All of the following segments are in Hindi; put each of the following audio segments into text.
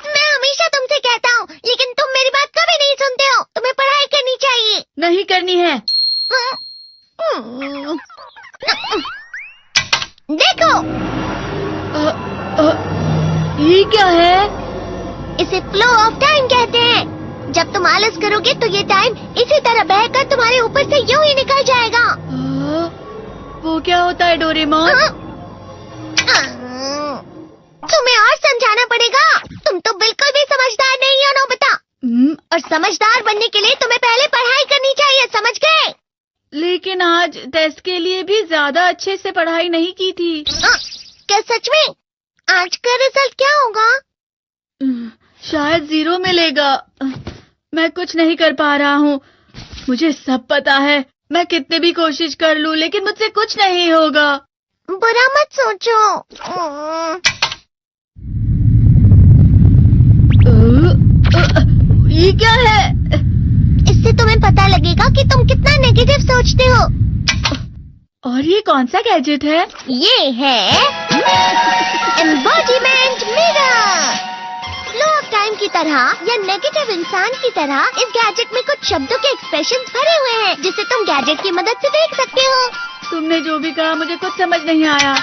मैं हमेशा तुमसे कहता हूँ, लेकिन तुम मेरी बात कभी नहीं सुनते हो। तुम्हें पढ़ाई करनी चाहिए। नहीं करनी है। देखो, ये क्या है? इसे फ्लो ऑफ टाइम कहते हैं। जब तुम आलस करोगे तो ये टाइम इसी तरह बहकर तुम्हारे ऊपर से यूं ही निकल जाएगा। वो क्या होता है डोरेमोन? तुम्हें और समझाना पड़ेगा। तुम तो बिल्कुल भी समझदार नहीं हो नोबिता। और समझदार बनने के लिए तुम्हें पहले पढ़ाई करनी चाहिए, समझ गए? लेकिन आज टेस्ट के लिए भी ज्यादा अच्छे से पढ़ाई नहीं की थी। क्या सच में? आज का रिजल्ट क्या होगा? शायद 0 मिलेगा। मैं कुछ नहीं कर पा रहा हूँ। मुझे सब पता है। मैं कितने भी कोशिश कर लूँ, लेकिन मुझसे कुछ नहीं होगा। बुरा मत सोचो। ये क्या है? इससे तुम्हें पता लगेगा कि तुम कितना नेगेटिव सोचते हो। और ये कौन सा गैजेट है? ये है embodiment mirror. Flow of time की तरह या नेगेटिव इंसान की तरह इस गैजेट में कुछ शब्दों के एक्सप्रेशंस भरे हुए हैं, जिसे तुम गैजेट की मदद से देख सकते हो। तुमने जो भी कहा मुझे कुछ समझ नहीं आया।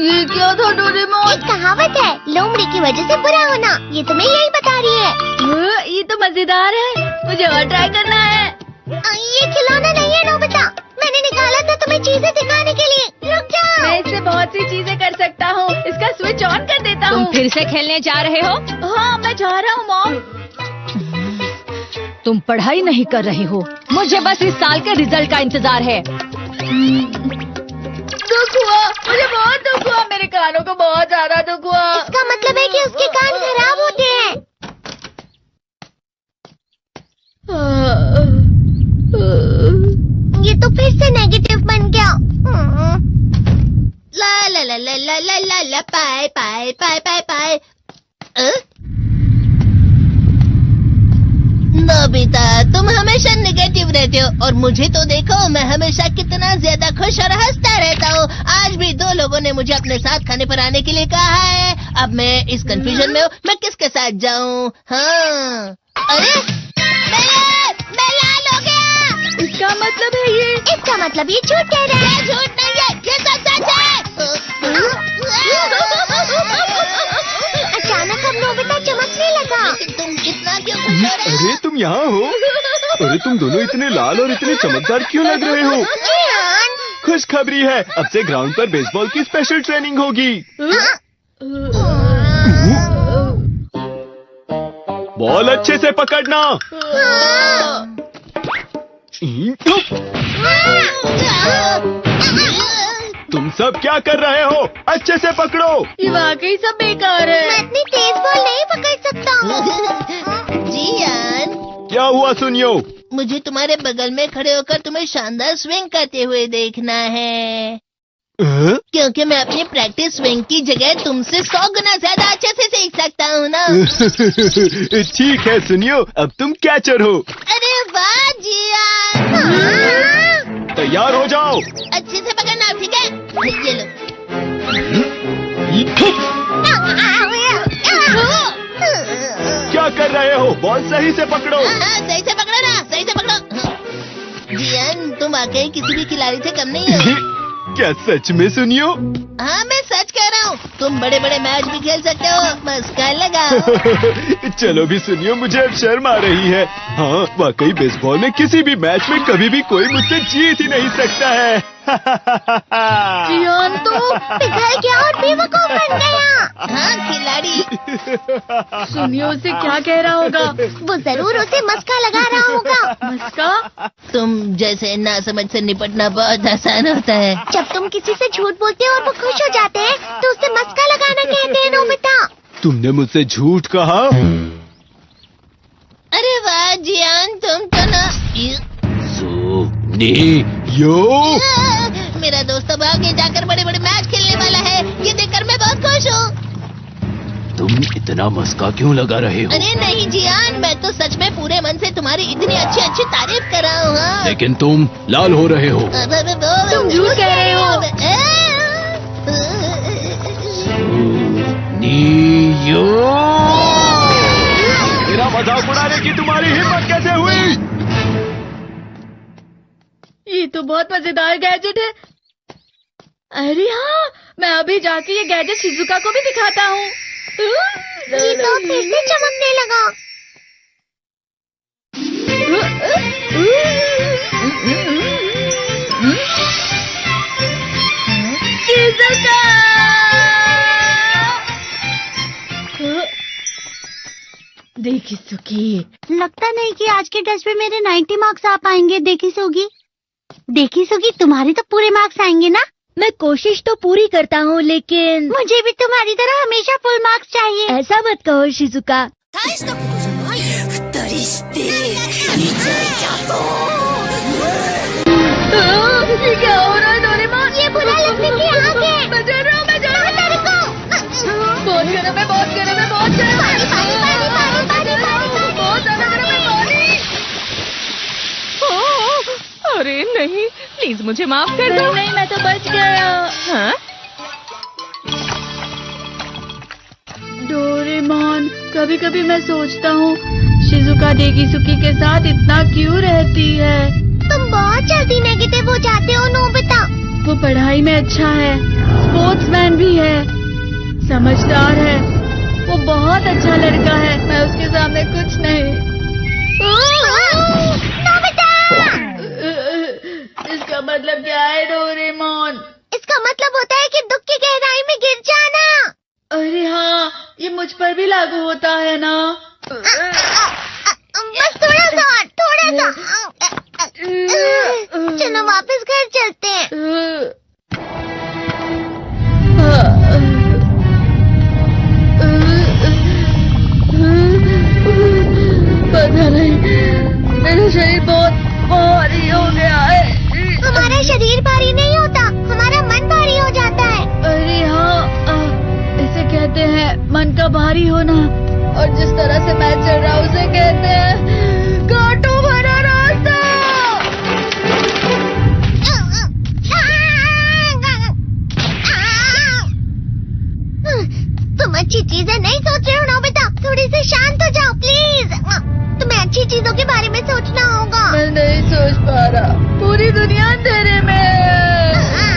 ये क्या था डोरेमोन? एक कहावत है, लोमड़ी की वजह से बुरा होना। ये तुम्हें यही बता रही है। ये तो मजेदार है। मुझे और ट्राई करना है। ये खिलौना नहीं है नोबिता। मैंने निकाला था तुम्हें चीजें दिखाने के लिए। रुक जाओ। मैं इससे बहुत सी चीजें कर सकता हूँ। इसका स्विच ऑन कर देता हूँ। तुम फिर से खेलने जा रहे हो? हाँ, मैं जा रहा हूँ मॉम। तुम पढ़ाई नहीं कर रहे हो। मुझे बस इस साल के रिजल्ट का इंतजार है। दुख हुआ, मुझे बहुत दुख हुआ। मेरे कानों को बहुत ज्यादा दुख हुआ। इसका मतलब है कि उसके कान खराब होते हैं। ये तो फिर से नेगेटिव बन गया। ला ला ला ला ला ला ला ला पाए पाए पाए पाए पाए। नोबिता, तुम हमेशा नेगेटिव रहते हो और मुझे तो देखो, मैं हमेशा कितना ज्यादा खुश और हंसता रहता हूँ। आज भी 2 लोगों ने मुझे अपने साथ खाने पर आने के लिए कहा है। अब मैं इस कंफ्यूजन में हूँ, मैं किसके साथ जाऊँ? हाँ, अरे मैं लाल हो गया। इसका मतलब है ये? इसका मतलब ये झूठ कह रहा है। झूठ नहीं है, ये सब सच है। अचानक अब नोबिता चमकने लगा। तुम इतना क्यों खुश हो रहे हो? अरे तुम यहाँ हो? अरे तुम दोनों इतने लाल और इतने चमकदार क्यों लग रहे हो? खुशखबरी है, अब से ग्राउंड पर बेसबॉल की स्पेशल ट्रेनिंग होगी। बॉल अच्छे से पकड़ना। तुम सब क्या कर रहे हो? अच्छे से पकड़ो। ये वाकई सब बेकार है। मैं इतनी तेज बॉल नहीं पकड़ सकता हूँ। जियान, क्या हुआ सुनियो? मुझे तुम्हारे बगल में खड़े होकर तुम्हें शानदार स्विंग करते हुए देखना है। क्योंकि मैं अपनी प्रैक्टिस स्विंग की जगह तुमसे 100 गुना ज्यादा अच्छे से सीख सकता हूँ ना। ठीक है सुनियो, अब तुम कैचर हो। अरे वाह जियान। तैयार हो जाओ। अच्छे से पकड़ना, ठीक है? ये लो। क्या कर रहे हो? बॉल सही से पकड़ो। सही से पकड़ो ना, सही से पकड़ो। जियान, तुम वाकई किसी भी खिलाड़ी से कम नहीं हो। क्या सच में सुनियो? हाँ, मैं सच कह रहा हूँ। तुम बड़े बड़े मैच भी खेल सकते हो। मस्का लगाओ। चलो भी सुनियो, मुझे अब शर्म आ रही है। हाँ, वाकई बेसबॉल में किसी भी मैच में कभी भी कोई मुझसे जीत ही नहीं सकता है। जियान तो पिघल गया और बेवकूफ बन गया। हाँ, खिलाड़ी। सुनियो उसे क्या कह रहा होगा? वो जरूर उसे मस्का लगा रहा होगा। मस्का? तुम जैसे नासमझ से निपटना बहुत आसान होता है। जब तुम किसी से झूठ बोलते हो और वो खुश हो जाते हैं, तो उसे मस्का लगाना कहते हैं नोबिता। तुमने मुझसे झूठ कहा? अरे वाह जियान, तुम तो ना। यो मेरा दोस्त अब आगे जाकर बड़े बड़े मैच खेलने वाला है। ये देखकर मैं बहुत खुश हूँ। तुम इतना मस्का क्यों लगा रहे हो? अरे नहीं जियान, मैं तो सच में पूरे मन से तुम्हारी इतनी अच्छी अच्छी तारीफ कर रहा हूँ। हाँ। लेकिन तुम लाल हो रहे हो। तुम झूठ कह रहे हो। नीयो, मेरा मजाक उड़ाने की तुम्हारी हिम्मत कैसे हुई? ये तो बहुत मजेदार गैजेट है। अरे हाँ, मैं अभी जाके ये गैजेट शिजुका को भी दिखाता हूँ। ये तो फिर से चमकने लगा। शिजुका! देखिसुकी, लगता नहीं कि आज के टेस्ट में मेरे 90 मार्क्स आ पाएंगे। देखिसुगी, तुम्हारे तो पूरे मार्क्स आएंगे ना? मैं कोशिश तो पूरी करता हूँ, लेकिन मुझे भी तुम्हारी तरह हमेशा फुल मार्क्स चाहिए। ऐसा मत कहो शिजुका। ये क्या हो रहा है डोरेमोन? ये बुरा लगने की आग है। मैं जल रहा हूँ, मैं जल रहा हूँ। बहुत गर्म है, बहुत गर्म है, बहुत गर्म है। बहुत ज्यादा गर्म है पानी। अरे नहीं, प्लीज मुझे माफ कर दो। नहीं, मैं तो बच गया। हाँ? डोरेमोन, कभी कभी मैं सोचता हूँ शिजुका देखिसुकी के साथ इतना क्यों रहती है। तुम बहुत जल्दी नेगेटिव हो जाते हो नोबिता। वो पढ़ाई में अच्छा है, स्पोर्ट्समैन भी है, समझदार है। वो बहुत अच्छा लड़का है। मैं उसके सामने कुछ नहीं। इसका मतलब क्या है डोरेमोन? इसका मतलब होता है कि दुख की गहराई में गिर जाना। अरे हाँ, ये मुझ पर भी लागू होता है ना। बस थोड़ा सा। चलो वापस घर चलते हैं। पता नहीं, मेरा शरीर बहुत भारी हो गया है। हमारा शरीर भारी नहीं होता, हमारा मन भारी हो जाता है। अरे हाँ, इसे कहते हैं मन का भारी होना। और जिस तरह से मैं चल रहा हूँ उसे कहते हैं कांटों भरा रास्ता। तुम अच्छी चीजें नहीं सोच रहे हो नोबिता। थोड़ी सी शांत हो जाओ प्लीज। तुम्हें अच्छी चीजों के बारे में सोचना होगा। मैं नहीं सोच पा रहा, पूरी दुनिया अंधेरे में है।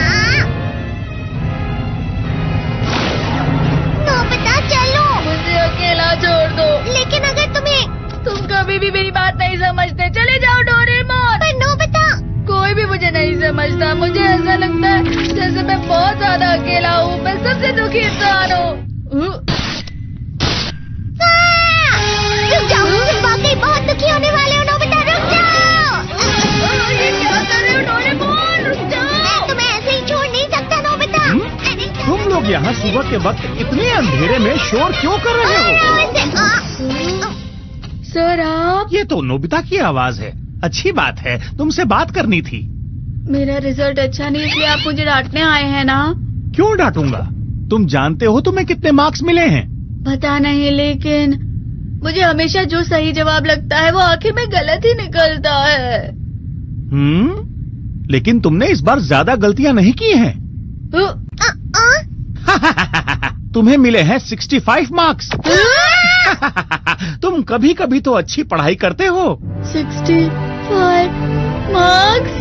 नोबिता चलो। मुझे अकेला छोड़ दो। लेकिन अगर तुम कभी भी मेरी बात नहीं समझते। चले जाओ डोरेमोन। पर नोबिता। कोई भी मुझे नहीं समझता। मुझे ऐसा लगता है जैसे मैं बहुत ज्यादा अकेला हूँ। मैं सबसे दुखी इंसान हूँ। रुक जाओ, तुम वाकई बहुत दुखी होने वाले हो नोबिता। रुक जाओ। ये क्या कर रहे हो डोरेमोन? रुक जाओ। मैं तुम्हें ऐसे ही छोड़ नहीं सकता नोबिता। तुम लोग यहाँ सुबह के वक्त इतने अंधेरे में शोर क्यों कर रहे हो? सर आप? ये तो नोबिता की आवाज है। अच्छी बात है, तुमसे बात करनी थी। मेरा रिजल्ट अच्छा नहीं, इसलिए आप मुझे डांटने आए हैं ना? क्यों डांटूंगा? तुम जानते हो तुम्हें कितने मार्क्स मिले हैं? पता नहीं, लेकिन मुझे हमेशा जो सही जवाब लगता है वो आखिर में गलत ही निकलता है। लेकिन तुमने इस बार ज्यादा गलतियां नहीं की हैं। तुम्हें मिले हैं 65 मार्क्स। तुम कभी कभी तो अच्छी पढ़ाई करते हो। 65 मार्क्स?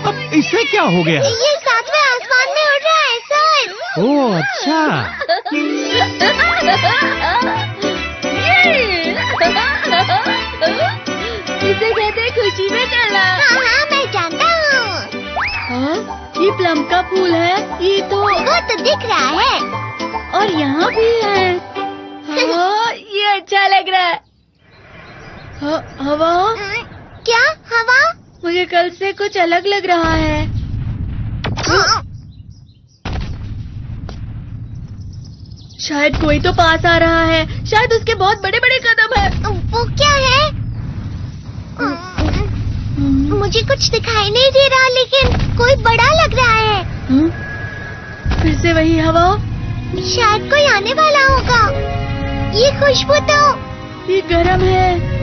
अब इससे क्या हो गया? ये सातवें आसमान में उड़ रहा है सर। ओह अच्छा। इसे कहते हैं खुशी में चलना। हाँ, मैं जानता हूँ। हाँ, ये प्लम का फूल है। ये तो वो तो दिख रहा है। और यहाँ भी है। हाँ, ये अच्छा लग रहा है। हवा? क्या हवा? मुझे कल से कुछ अलग लग रहा है। शायद कोई तो पास आ रहा है। शायद उसके बहुत बड़े बड़े कदम है। वो क्या है? मुझे कुछ दिखाई नहीं दे रहा, लेकिन कोई बड़ा लग रहा है। फिर से वही हवा। शायद कोई आने वाला होगा। ये खुशबू तो ये गरम है।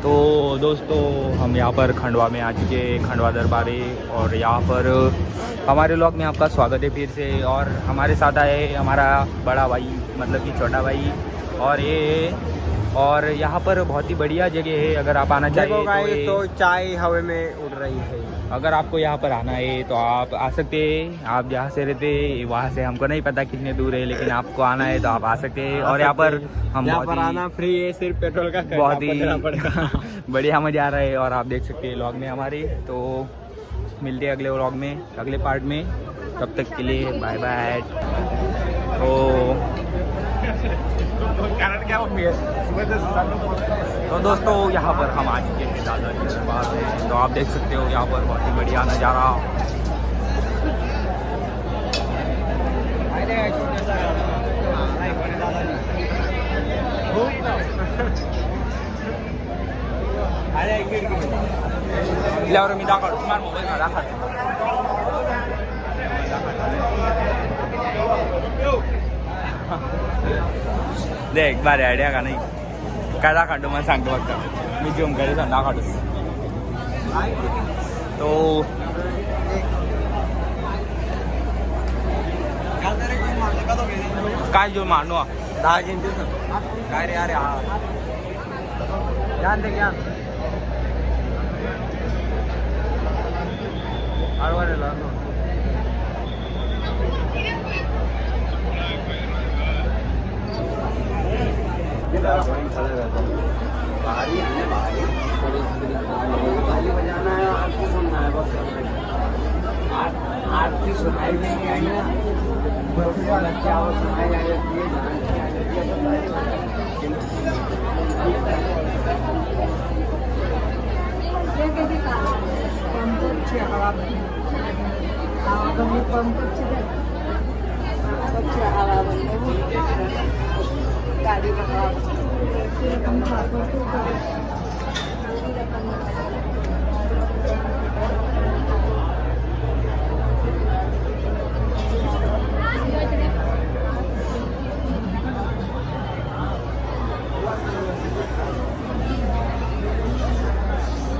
तो दोस्तों हम यहाँ पर खंडवा में आ चुके हैं, खंडवा दरबारे, और यहाँ पर हमारे व्लॉग में आपका स्वागत है फिर से। और हमारे साथ आए हमारा बड़ा भाई, मतलब कि छोटा भाई, और ये और यहाँ पर बहुत ही बढ़िया जगह है। अगर आप आना चाहिए तो चाय हवा में उड़ रही है। अगर आपको यहाँ पर आना है तो आप आ सकते हैं। आप जहाँ से रहते हैं वहाँ से हमको नहीं पता कितने दूर है, लेकिन आपको आना है तो आप आ सकते हैं। और यहाँ पर हम पर आना फ्री है, सिर्फ पेट्रोल का बहुत ही बढ़िया मजा आ रहा है। और आप देख सकते हैं व्लॉग में हमारे। तो मिलते हैं अगले व्लॉग में, अगले पार्ट में। तब तक के लिए बाय बाय। तो दोस्तों यहाँ पर हम आ चुके हैं दादाजी दरबार में। तो आप देख सकते हो यहाँ पर बहुत ही बढ़िया नज़ारा। अरे देख बारे आयडिया का नाही काय दाखवतो मला सांगतो फक्त मी झूम करेल दाखवतो तो काय जो मानू 10 जिंकते काय रे अरे हा ध्यान दे ज्ञान आडवारेला बजाना है आपको सुनना है बस आरती सुनाई भी नहीं आई ना क्या वो सुनाई आई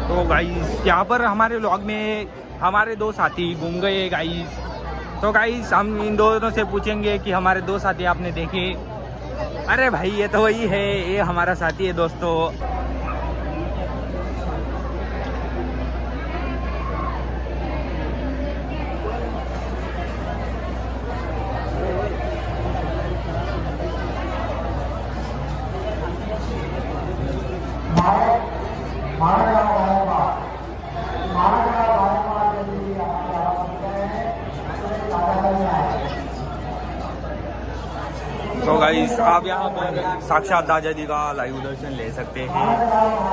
तो गाइस यहाँ पर हमारे व्लॉग में हमारे दो साथी घूम गए गाइस। तो गाइस हम इन दोनों से पूछेंगे कि हमारे दो साथी आपने देखे। अरे भाई ये तो वही है, ये हमारा साथी है दोस्तों। तो गाइस आप यहाँ पर साक्षात दादा जी का लाइव दर्शन ले सकते हैं।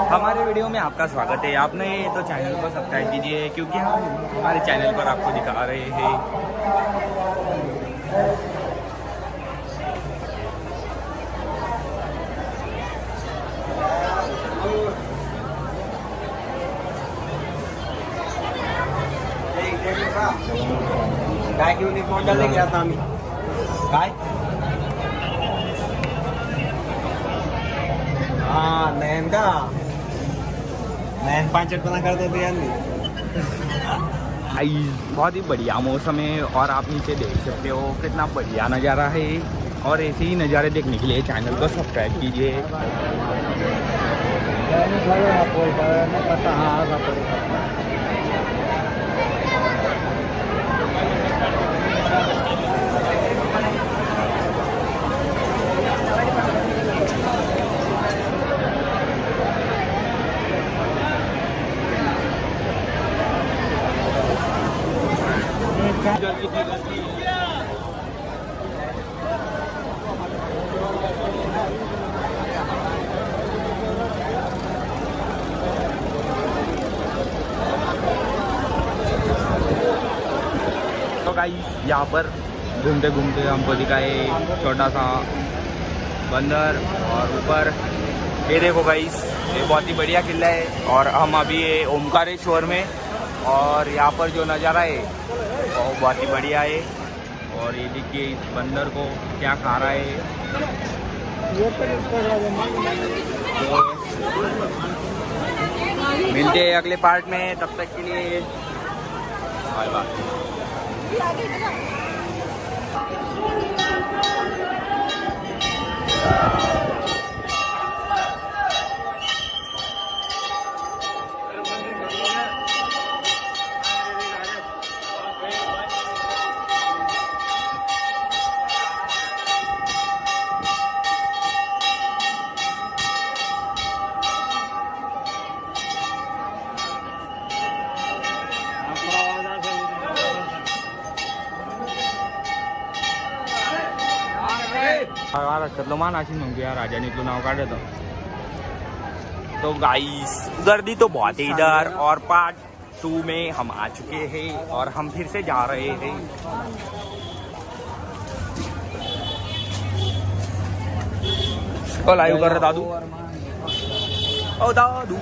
हमारे वीडियो में आपका स्वागत है। आपने तो चैनल को सब्सक्राइब कीजिए क्योंकि हम हमारे चैनल पर आपको दिखा रहे हैं। काय घेऊन एक मॉडेल लेके आता आम्ही काय हाँ नयन का नयन पांचटपना करते थे यार बहुत ही बढ़िया मौसम है और आप नीचे देख सकते हो कितना बढ़िया नज़ारा है। और ऐसे ही नज़ारे देखने के लिए चैनल को सब्सक्राइब कीजिए। तो गाइस यहाँ पर घूमते घूमते हमको दिखाए छोटा सा बंदर और ऊपर ये देखो गाइस ये बहुत ही बढ़िया किला है। और हम अभी ये ओमकारेश्वर में और यहाँ पर जो नज़ारा है वो बहुत ही बढ़िया है। और ये देखिए इस बंदर को क्या खा रहा है। तो मिलते हैं अगले पार्ट में, तब तक के लिए बाय बाय। मान आशी मग यार राजाने तो नाव काढ। तो गाइस गर्दी तो बहुत है इधर। और पार्ट 2 में हम आ चुके हैं और हम फिर से जा रहे हैं। लाइव कर रहा दादू। ओ दादू